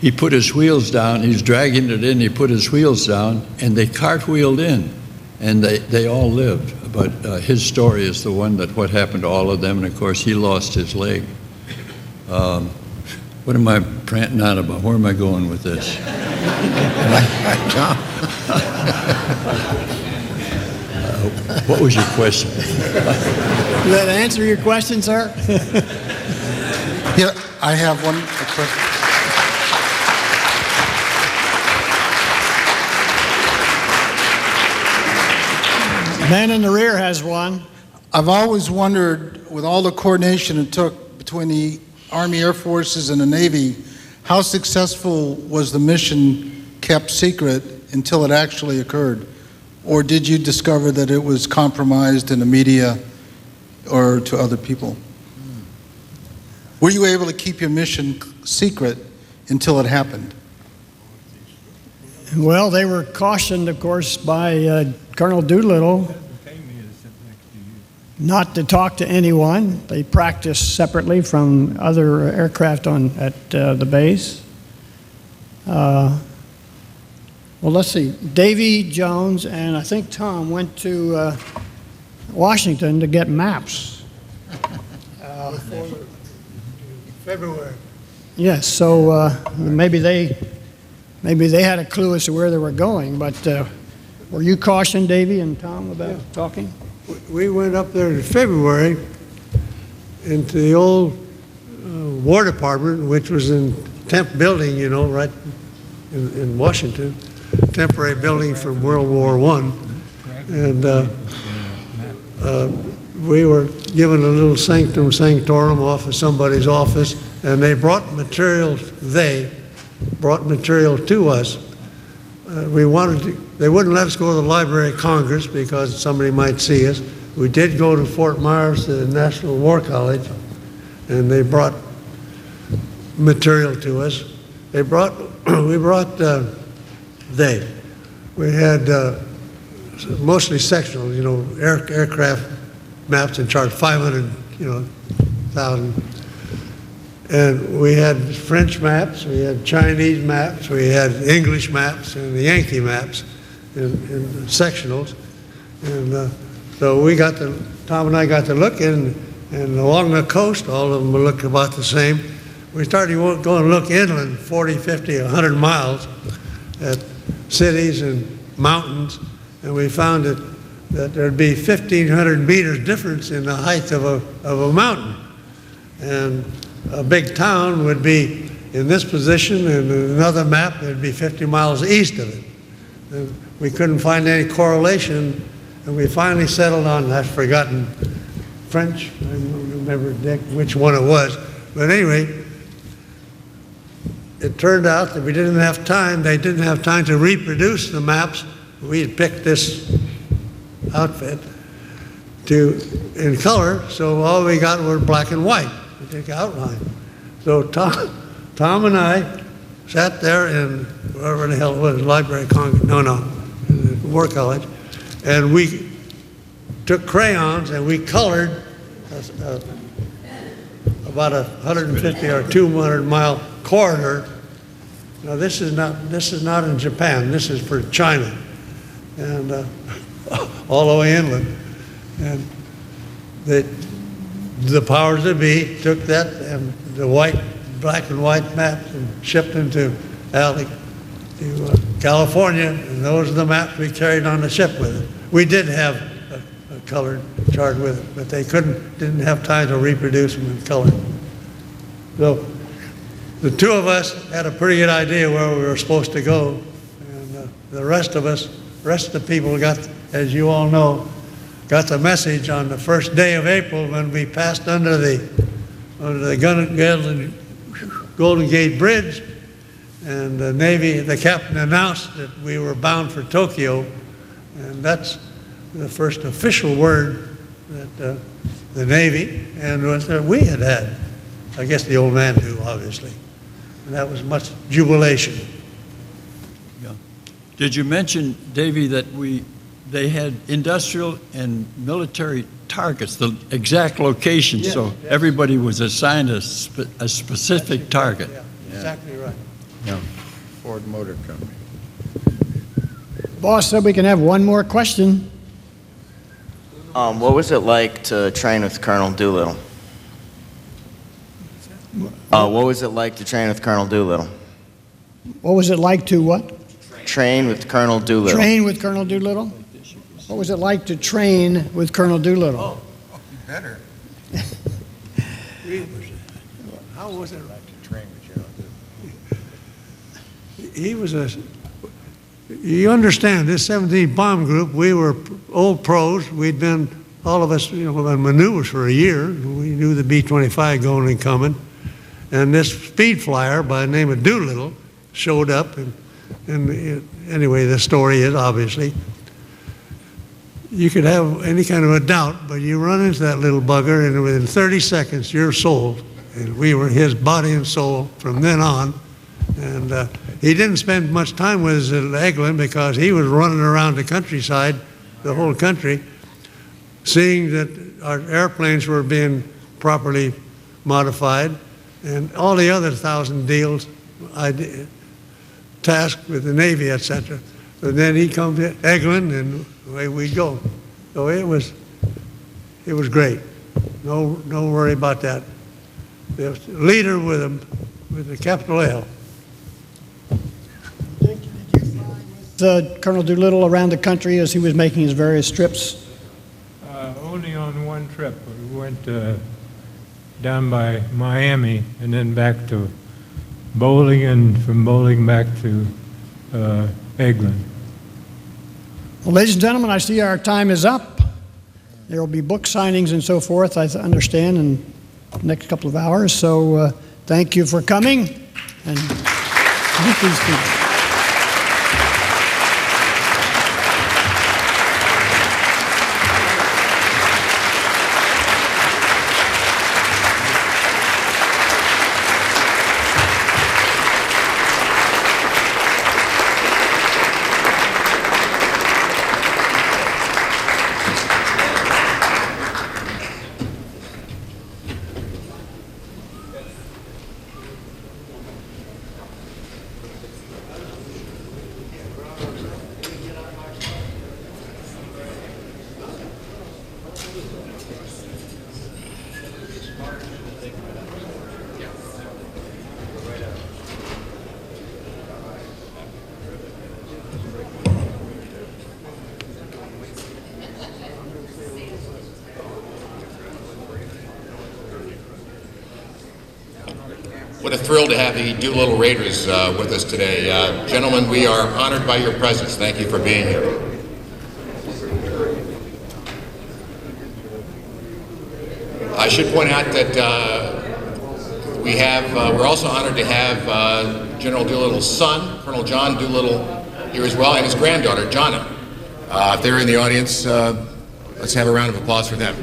he put his wheels down. He's dragging it in. He put his wheels down, and they cartwheeled in, and they all lived. But his story is the one that what happened to all of them, and of course he lost his leg. What am I ranting on about? Where am I going with this? What was your question? Did that answer your question, sir? Yeah, I have one question. Man in the rear has one. I've always wondered, with all the coordination it took between the Army, Air Forces, and the Navy, how successful was the mission kept secret until it actually occurred? Or did you discover that it was compromised in the media or to other people? Were you able to keep your mission secret until it happened? Well, they were cautioned, of course, by Colonel Doolittle not to talk to anyone. They practiced separately from other aircraft at the base. Well, let's see. Davy Jones and I think Tom went to Washington to get maps. February. Yes, so maybe they had a clue as to where they were going. But were you cautioned, Davy and Tom, about talking? We went up there in February into the old War Department, which was in Temp Building, you know, right in Washington. Temporary building from World War I. And we were given a little sanctum sanctorum off of somebody's office, and they brought material to us. They wouldn't let us go to the Library of Congress because somebody might see us. We did go to Fort Myers to the National War College, and they brought material to us. We had mostly sectional, you know, aircraft maps in charge, 500,000. And we had French maps, we had Chinese maps, we had English maps, and the Yankee maps in sectionals. And so Tom and I got to look in, and along the coast, all of them look about the same. We started going to look inland, 40, 50, 100 miles at cities and mountains, and we found that there'd be 1,500 meters difference in the height of a mountain. And a big town would be in this position, and another map would be 50 miles east of it. And we couldn't find any correlation, and we finally settled on, I've forgotten, French, I don't remember, Dick, which one it was. But anyway, it turned out that they didn't have time to reproduce the maps. We had picked this outfit in color, so all we got were black and white. We take outline. So Tom and I sat there in wherever the hell it was, Library of Congress, War College, and we took crayons and we colored about a 150 or 200 mile corridor. Now this is not in Japan. This is for China, and all the way inland. And the powers that be took that and the black and white maps and shipped them to California, and those are the maps we carried on the ship with it. We did have a colored chart with it, but they didn't have time to reproduce them in color. So the two of us had a pretty good idea where we were supposed to go, and the rest of the people got, as you all know, got the message on the first day of April when we passed under the Golden Gate Bridge, and the captain announced that we were bound for Tokyo, and that's the first official word that the Navy and that we had had. I guess the old man knew, obviously, and that was much jubilation. Yeah. Did you mention, Davy, that they had industrial and military targets, the exact location, yes, so yes. Everybody was assigned a specific target. Yeah, exactly right. Yeah, Ford Motor Company. Boss said we can have one more question. What was it like to train with Colonel Doolittle? What was it like to train with Colonel Doolittle? What was it like to what? Train with Colonel Doolittle. Train with Colonel Doolittle? What was it like to train with Colonel Doolittle? Better. How was it? Like to train with General Doolittle. He was you understand, this 17th Bomb Group, we were old pros. We'd been, all of us, on maneuvers for a year. We knew the B-25 going and coming. And this speed flyer by the name of Doolittle showed up. Anyway, the story is, obviously, you could have any kind of a doubt, but you run into that little bugger, and within 30 seconds, you're sold. And we were his body and soul from then on. And he didn't spend much time with us at Eglin because he was running around the countryside, the whole country, seeing that our airplanes were being properly modified, and all the other 1,000 deals I did, tasked with the Navy, etc. And then he come to Eglin, and away we go. So it was great. No worry about that. The leader with a capital L. Colonel Doolittle around the country as he was making his various trips? Only on one trip. We went down by Miami and then back to Bowling, and from Bowling back to Eglin. Well, ladies and gentlemen, I see our time is up. There will be book signings and so forth, I understand, in the next couple of hours. So thank you for coming. And please speak. What a thrill to have the Doolittle Raiders with us today. Gentlemen, we are honored by your presence. Thank you for being here. I should point out that we're also honored to have General Doolittle's son, Colonel John Doolittle, here as well, and his granddaughter, Jonna. If they're in the audience, let's have a round of applause for them.